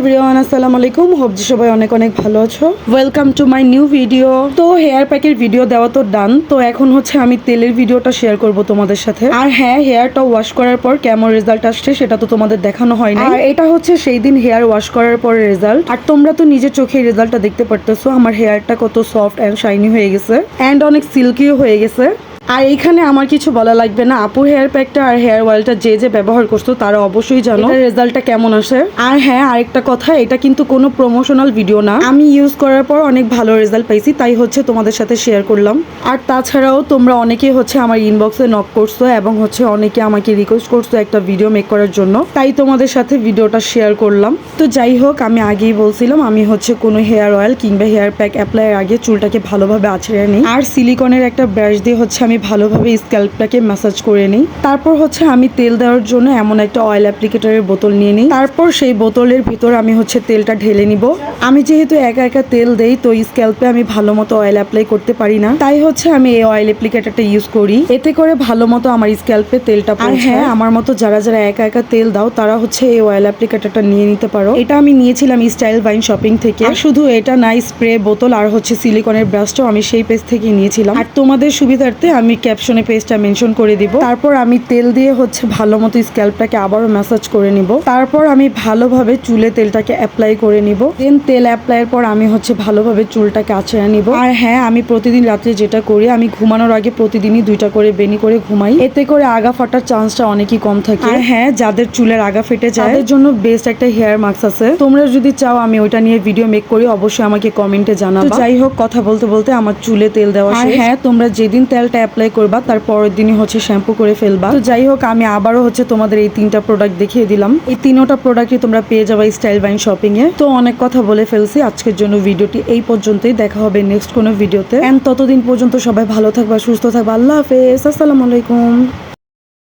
Everyone, আসসালামু আলাইকুম। Hope যে সবাই অনেক অনেক ভালো আছো। Welcome to my new video. তো হেয়ার প্যাকের ভিডিও দেওয়া তো ডান। তো এখন হচ্ছে আমি তেলের ভিডিওটা শেয়ার করব তোমাদের সাথে। আর হ্যাঁ, হেয়ারটা ওয়াশ করার পর কেমন রেজাল্ট আসছে সেটা তো তোমাদের দেখানো হয় না। আর এটা হচ্ছে সেই দিন হেয়ার ওয়াশ করার পর রেজাল্ট। আর তোমরা তো নিজের চোখে রেজাল্টটা দেখতে পারতেছো, আমার হেয়ারটা কত সফট অ্যান্ড শাইনি হয়ে গেছে অ্যান্ড অনেক সিল্কিও হয়ে গেছে। আর এইখানে আমার কিছু বলা লাগবে না, আপু হেয়ার প্যাকটা আর হেয়ার অয়েলটা যে যে ব্যবহার করছো তারা অবশ্যই জানো রেজাল্টটা কেমন আসে। আর হ্যাঁ, আরেকটা কথা, এটা কিন্তু কোনো প্রমোশনাল ভিডিও না, আমি ইউজ করার পর অনেক ভালো রেজাল্ট পাইছি, তাই হচ্ছে তোমাদের সাথে শেয়ার করলাম। আর তাছাড়াও তোমরা অনেকেই হচ্ছে আমার ইনবক্সে নক করছো এবং হচ্ছে অনেকে আমাকে রিকোয়েস্ট করছো একটা ভিডিও মেক করার জন্য, তাই তোমাদের সাথে ভিডিওটা শেয়ার করলাম। তো যাই হোক, আমি আগেই বলছিলাম আমি হচ্ছে কোনো হেয়ার অয়েল কিংবা হেয়ার প্যাক অ্যাপ্লাইয়ের আগে চুলটাকে ভালোভাবে আঁচড়ে নিই আর সিলিকনের একটা ব্রাশ দিয়ে হচ্ছে আমি ভালোভাবে স্ক্যাল্পটাকে ম্যাসাজ করে নিই। তারপর হচ্ছে আমি তেল দেওয়ার জন্য এমন একটা অয়েল অ্যাপ্লিকেটরের বোতল নিয়ে নিই। তারপর সেই বোতলের ভিতর আমি হচ্ছে তেলটা ঢেলে নিব। আমি যেহেতু একা একা তেল দেই, তো স্ক্যাল্পে আমি ভালো মতো অয়েল অ্যাপ্লাই করতে পারি না, তাই হচ্ছে আমি এই অয়েল অ্যাপ্লিকেটরটা ইউজ করি। এতে করে ভালো মতো আমার স্ক্যাল্পে তেলটা পৌঁছায়। হ্যাঁ, আমার মতো যারা যারা একা একা তেল দাও তারা হচ্ছে এই অয়েল অ্যাপ্লিকেটরটা নিয়ে নিতে পারো। এটা আমি নিয়েছিলাম স্টাইল বাইন শপিং থেকে। আর শুধু এটা না, স্প্রে বোতল আর হচ্ছে সিলিকনের ব্রাশটাও আমি সেই পেজ থেকে নিয়েছিলাম। আর তোমাদের সুবিধার্থে আমি ক্যাপশনে পেজটা মেনশন করে দিব। তারপর আমি তেল দিয়ে হচ্ছে ভালো মতো স্ক্যাল্পটাকে আবারও ম্যাসাজ করে নিব। তারপর আমি ভালোভাবে চুলে তেলটাকে অ্যাপ্লাই করে নিব। দেন তেল অ্যাপ্লাইয়ের পর আমি হচ্ছে ভালোভাবে চুলটাকে আঁচড়ে নিব। আর হ্যাঁ, আমি প্রতিদিন রাত্রে যেটা করি, আমি ঘুমানোর আগে প্রতিদিনই 2টা করে বেনি করে ঘুমাই। এতে করে আগা ফাটার চান্সটা অনেকই কম থাকে। আর হ্যাঁ, যাদের চুলের আগা ফেটে যায় তাদের জন্য বেস্ট একটা হেয়ার মাস্ক আছে। তোমরা যদি চাও আমি ওইটা নিয়ে ভিডিও মেক করি, অবশ্যই আমাকে কমেন্টে জানাবা। তো যাই হোক, কথা বলতে বলতে আমার চুলে তেল দেওয়া শেষ। হ্যাঁ, তোমরা যেদিন তেলটা অ্যাপ্লাই করবা তার পরের দিনই হচ্ছে শ্যাম্পু করে ফেলবা। তো যাই হোক, আমি আবারও হচ্ছে তোমাদের এই 3টা প্রোডাক্ট দেখিয়ে দিলাম। এই 3টা প্রোডাক্টই তোমরা পেয়ে যাবে স্টাইল বাইন শপিং এ। তো অনেক কথা বলে ফেলছি, আজকের জন্য ভিডিওটি এই পর্যন্তই। দেখা হবে নেক্সট কোনো ভিডিওতে। এন্ড ততদিন পর্যন্ত সবাই ভালো থাকবা, সুস্থ থাকবা। আল্লাহ হাফেজ, আসসালামু আলাইকুম।